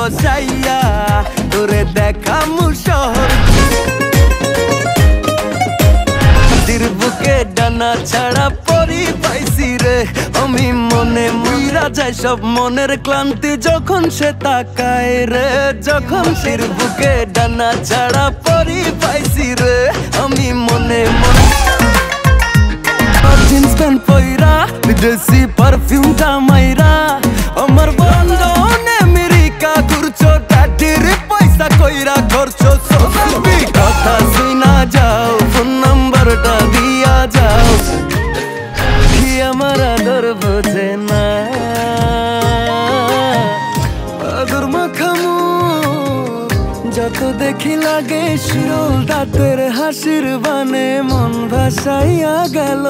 বসাইয়া তোরে দেখামু শহর বুকে ডানা ছাড়া পরি পাইছি রে আমি মনে মুইরা যায় সব মনের ক্লান্তি যখন সে তাকায় রে যখন সির বুকে ডানা ছাড়া পরি পাইছি রে আমি মনে মনে জিন্স প্যান্ট পইরা বিদেশি পারফিউমটা মাইরা আমার বন্ধনে আমেরিকা ঘুরছো টাটির পয়সা কইরা খরচো সবই কথা শুনা যাও ফোন নাম্বারটা দিয়া যাও কি আমার আদর বোঝে না আদর মাখামু যত দেখি লাগে শিরল দাঁতের হাসির বানে মন ভাসাইয়া গেল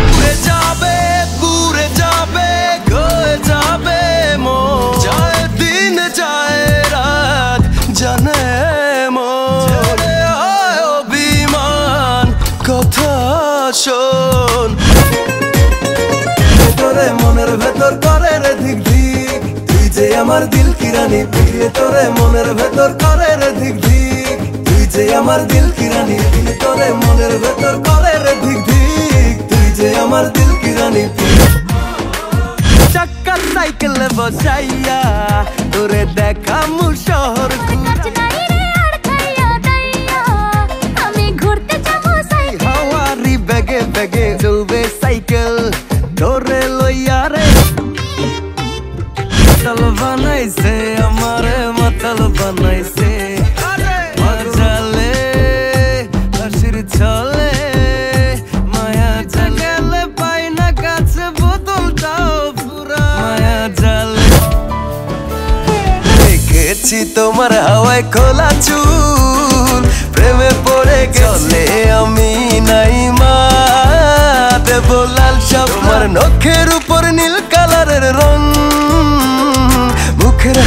উড়ে যাবে ঘুরে যাবে গয়ে যাবে মন যায় দিন যায় রাত জানে মন অভিমান কথা শোন ভেতরে মনের ভেতর করে রে ধিক ধিক তুই যে আমার দিল কি রানী পিড়ে তোরে মনের ভেতর করে রে ধিক ধিক তুই যে আমার দিল কি রানী পিড়ে তোরে মনের ভেতর করে রে ধিক ধিক তুই যে আমার দিল কি রানী চাক্কা সাইকেলে বসাইয়া তোরে দেখামু শহর হাওয়ারি বেগে বেগে চলবে সাইকেল তোরে লইয়া রে মাতাল বানাইছে আমারে মাতাল বানাইছে মজালে হাসির ছলে মায়া জালে পাই না কাছে বোতলটাও পুরা মায়া জালে দেখেছি তোমার হাওয়ায় খোলা চুল প্রেমে পড়ে গেলে আমি নাই মা দেব লাল সব তোমার নখের উপর নীল কালারের রং মুখের